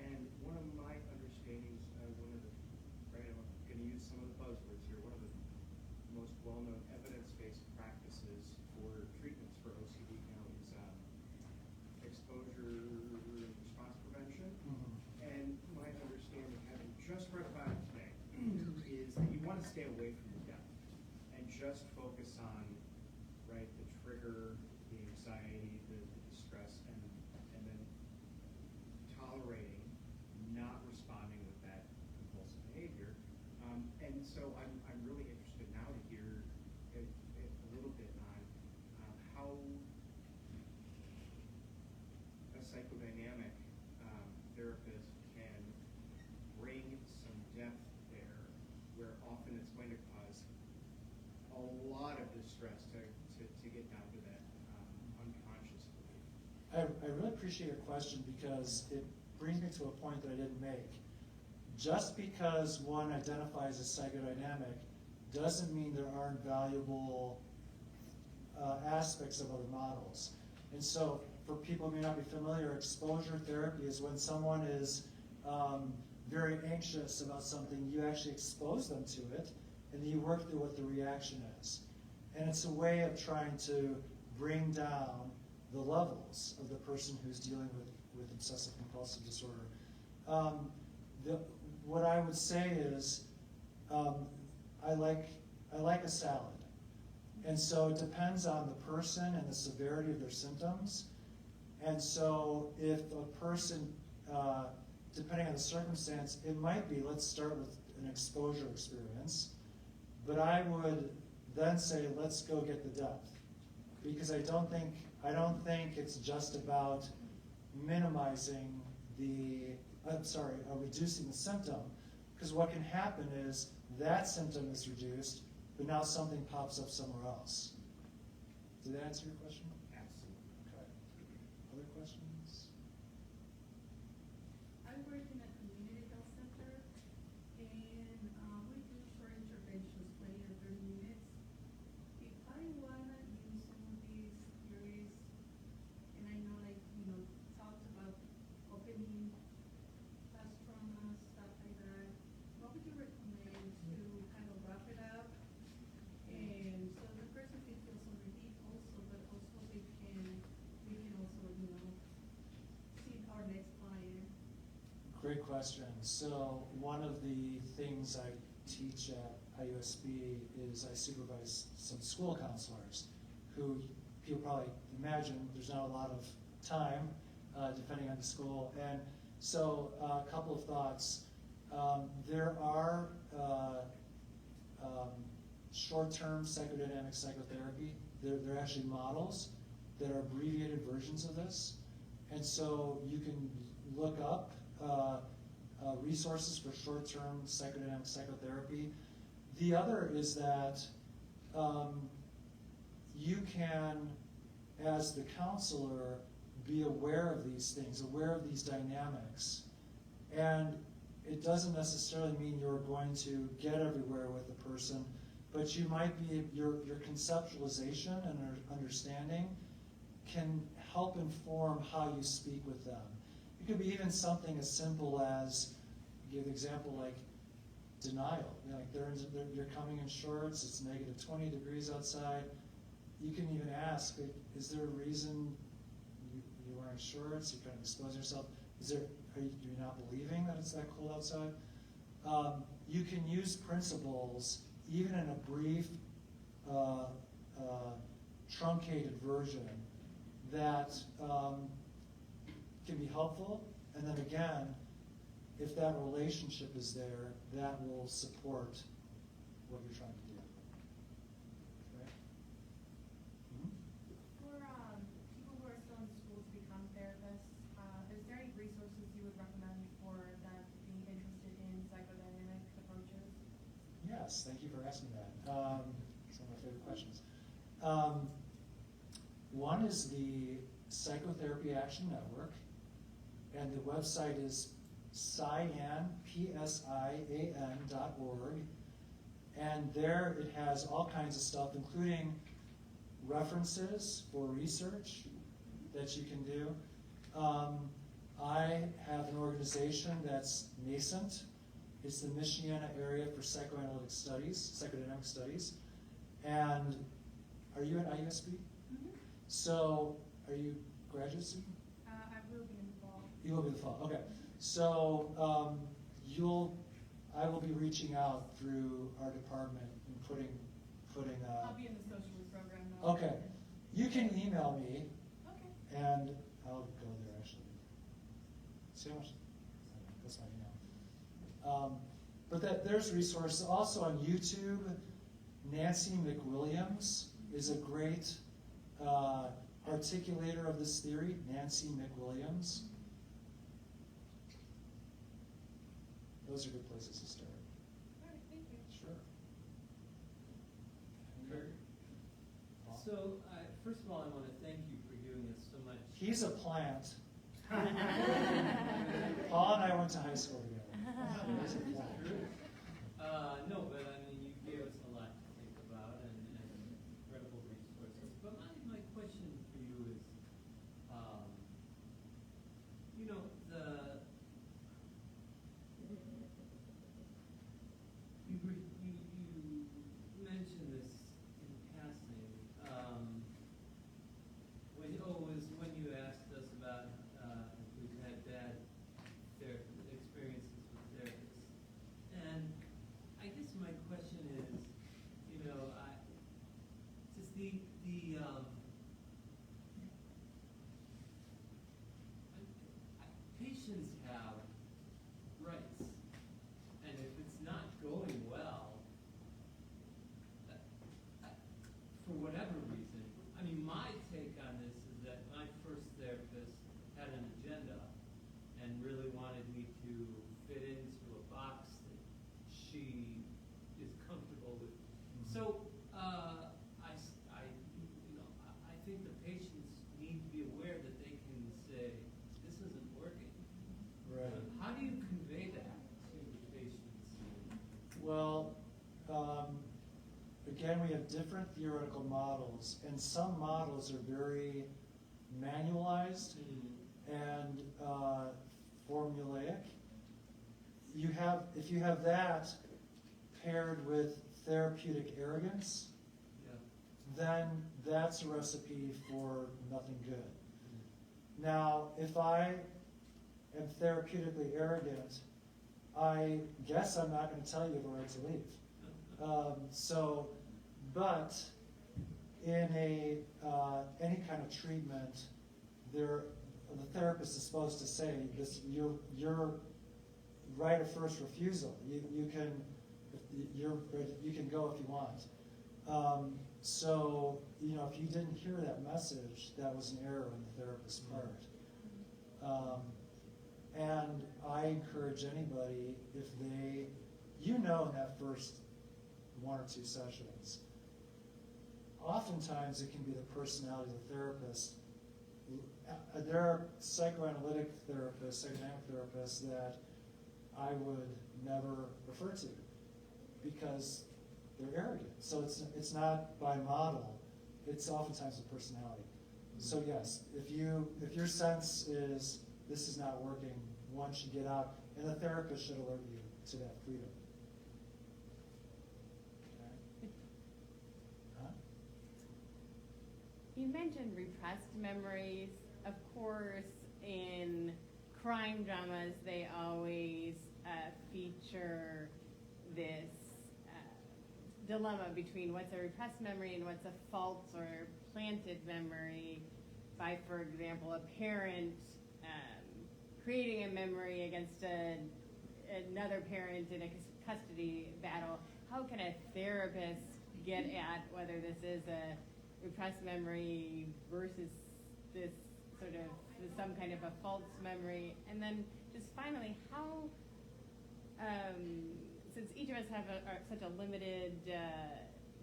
and one of my understandings, I'm going to use some of the buzzwords here, one of the most well-known evidence-based practices for treatments for OCD now is exposure response prevention. And my understanding, having just read about it today, is that you want to stay away from the depth and just focus on, right, the trigger, the anxiety, the distress, and then tolerating not responding with that compulsive behavior. And so I'm really interested now to a lot of distress to get down to that unconscious belief. I really appreciate your question because it brings me to a point that I didn't make. Just because one identifies as psychodynamic doesn't mean there aren't valuable aspects of other models. And so for people who may not be familiar, exposure therapy is when someone is very anxious about something, you actually expose them to it, and then you work through what the reaction is. And it's a way of trying to bring down the levels of the person who's dealing with obsessive compulsive disorder. What I would say is, I like a salad. And so it depends on the person and the severity of their symptoms. And so if a person, depending on the circumstance, it might be, let's start with an exposure experience. But I would then say, let's go get the depth. Because I don't think it's just about minimizing reducing the symptom. Because what can happen is that symptom is reduced, but now something pops up somewhere else. Did that answer your question? Absolutely. Okay. Other questions? I work in a community health center, and we do short interventions, 20 or 30 minutes. If I wanna use some of these theories, and I know, like, talked about opening past trauma, stuff like that, what would you recommend to kind of wrap it up? And so the person can feel some relief also, but also we can also, see our next client. Great question. So one of the things I teach at IUSB is I supervise some school counselors who people probably imagine there's not a lot of time depending on the school. And so a couple of thoughts. There are short-term psychodynamic psychotherapy. They're actually models that are abbreviated versions of this. And so you can look up resources for short-term psychodynamic psychotherapy. The other is that you can, as the counselor, be aware of these things, aware of these dynamics. And it doesn't necessarily mean you're going to get everywhere with the person, but you might be, your conceptualization and understanding can help inform how you speak with them. It could be even something as simple as, give an example like denial. Like you're coming in shorts, it's negative 20 degrees outside. You can even ask, is there a reason you're wearing shorts, you're trying to expose yourself? Are you not believing that it's that cold outside? You can use principles, even in a brief, truncated version, that can be helpful. And then again, if that relationship is there, that will support what you're trying to do. Okay? For people who are still in school to become therapists, is there any resources you would recommend for them being interested in psychodynamic approaches? Yes, thank you for asking that. It's one of my favorite questions. One is the Psychotherapy Action Network, and the website is PSIAN.org, and there it has all kinds of stuff, including references for research that you can do. I have an organization that's nascent. It's the Michiana Area for Psychoanalytic Studies, Psychodynamic Studies. And are you at IUSB? Mm-hmm. So, are you graduate student? I will be in the fall. You will be in the fall, okay. So, I will be reaching out through our department and putting I'll be in the social work program now. okay. You can email me, Okay. and I'll go there actually. See how much? That's my email. But there's resources. Also on YouTube, Nancy McWilliams is a great articulator of this theory, Nancy McWilliams. Those are good places to start. All right, thank you. Sure. Any So, first of all, I want to thank you for giving us so much. He's a plant. Paul and I went to high school together. He's a plant. No, but I mean, you gave us a lot to think about and incredible resources. But my question for you is, you know, you mentioned this in passing. When you asked us about if we've had bad experiences with therapists. And I guess my question is, you know, patients have rights, and if it's not going well, for whatever reason, I mean, my take on this is that my first therapist had an agenda and really wanted me to fit into a box that she is comfortable with. So, I think the patients need to be aware that they can say, this isn't working. Right. How do you convey that to the patients? Well, again, we have different theoretical models, and some models are very manualized and formulaic. If you have that paired with therapeutic arrogance, Yeah. then that's a recipe for nothing good. Now, if I am therapeutically arrogant, I guess I'm not going to tell you the right to leave. But in any kind of treatment, the therapist is supposed to say this: your right of first refusal. You can go if you want. So if you didn't hear that message, that was an error on the therapist's part. And I encourage anybody, if they, in that first 1 or 2 sessions, oftentimes it can be the personality of the therapist. There are psychoanalytic therapists, psychodynamic therapists that I would never refer to because they're arrogant. So it's not by model, it's oftentimes a personality. So yes, if your sense is this is not working, once you get out, and the therapist should alert you to that freedom. Okay. Huh? You mentioned repressed memories. Of course, in crime dramas, they always feature this dilemma between what's a repressed memory and what's a false or planted memory by, for example, a parent creating a memory against another parent in a custody battle. How can a therapist get at whether this is a repressed memory versus this sort of some kind of a false memory? And then just finally, how, since each of us have such a limited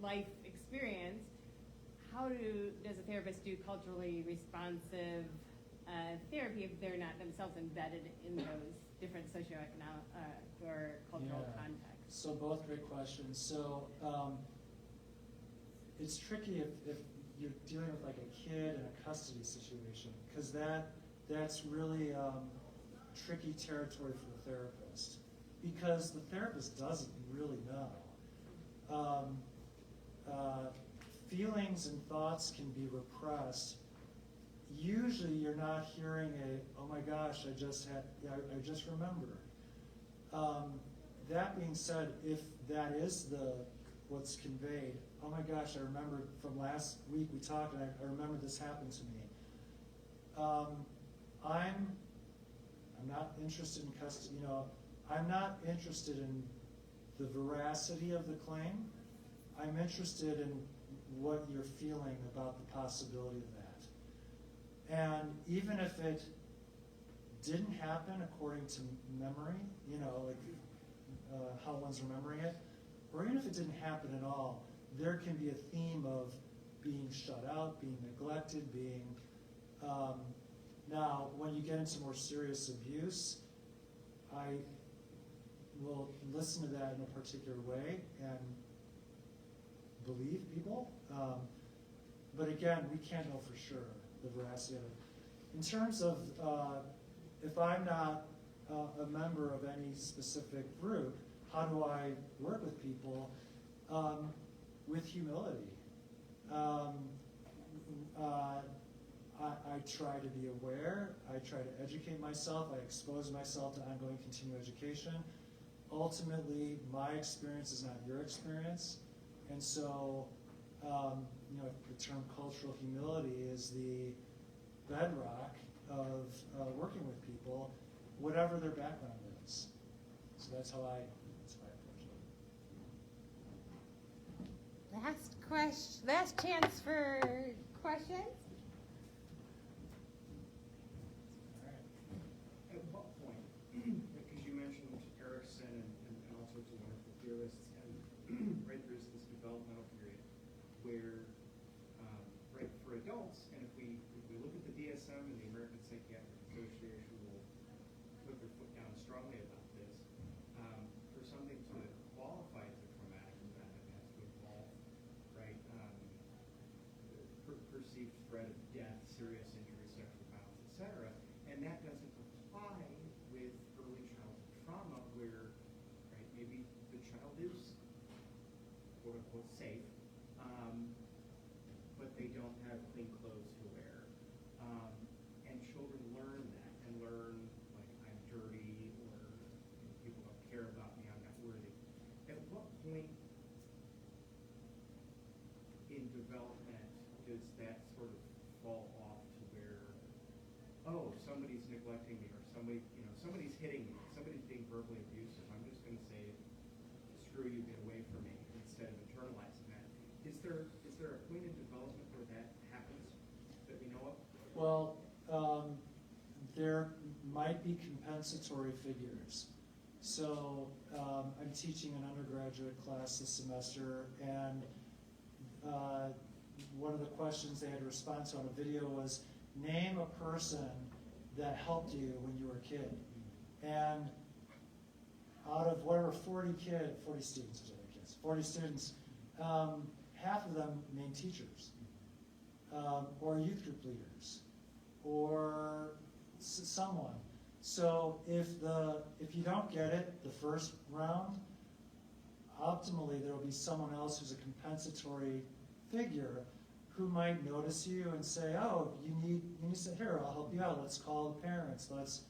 life experience, how does a therapist do culturally responsive therapy if they're not themselves embedded in those different socioeconomic or cultural contexts? So both great questions. So it's tricky if you're dealing with like a kid in a custody situation, because that's really tricky territory for the therapist, because the therapist doesn't really know. Feelings and thoughts can be repressed. Usually you're not hearing oh my gosh, I just remembered. That being said, if that is what's conveyed, oh my gosh, I remember from last week we talked and I remember this happened to me. I'm not interested in custody, I'm not interested in the veracity of the claim. I'm interested in what you're feeling about the possibility of that. And even if it didn't happen according to memory, how one's remembering it, or even if it didn't happen at all, there can be a theme of being shut out, being neglected, being, now, when you get into more serious abuse, I will listen to that in a particular way and believe people. But again, we can't know for sure the veracity of it. In terms of if I'm not a member of any specific group, how do I work with people? With humility. I try to be aware. I try to educate myself. I expose myself to ongoing continuing education. Ultimately, my experience is not your experience. And so, the term cultural humility is the bedrock of working with people, whatever their background is. So that's how I approach it. Last chance for questions. At what point, because you mentioned Erickson and all sorts of wonderful theorists, and right, there's this developmental period where, right, for adults, and if we look at the DSM and the American Psychiatric Association will put their foot down strongly about this, for something to qualify as a traumatic event, it has to involve, right, perceived threat of death, serious injury, sexual violence, etc. And that doesn't apply with early childhood trauma where, right, maybe the child is quote unquote safe, but they don't have clean clothes to wear. And children learn that and learn, like, I'm dirty, or people don't care about me, I'm not worthy. At what point in development does that sort of fall off to where, oh, somebody's neglecting me, or somebody's hitting me, somebody's being verbally abusive, I'm just going to say, screw you, get away from me, instead of internalizing that. Is there a point in development where that happens that we know of? Well, there might be compensatory figures. So I'm teaching an undergraduate class this semester, and one of the questions they had to respond to on a video was, name a person that helped you when you were a kid. And out of whatever 40 students, 40 students, half of them named teachers, or youth group leaders, or someone. So if you don't get it the first round, optimally there will be someone else who's a compensatory figure who might notice you and say, oh, you need to sit here, I'll help you out, let's call the parents, let's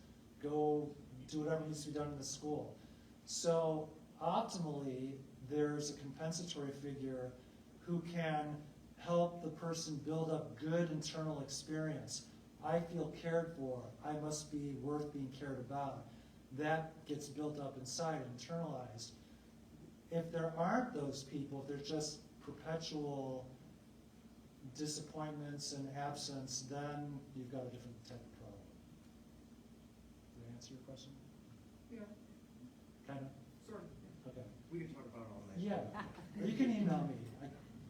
go do whatever needs to be done in the school. So optimally, there's a compensatory figure who can help the person build up good internal experience. I feel cared for, I must be worth being cared about. That gets built up inside, internalized. If there aren't those people, if there's just perpetual disappointments and absence, then you've got a different type of problem. Did I answer your question? Yeah. Kind of? Sort of. Okay. We can talk about it all night. Yeah. Or you can email me. I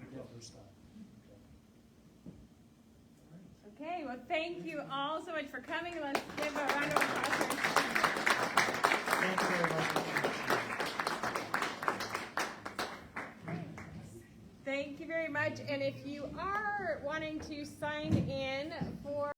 get your stuff. Okay, well, thank you all so much for coming. Let's give a round of applause. Thank you very much. Thank you very much. And if you are wanting to sign in for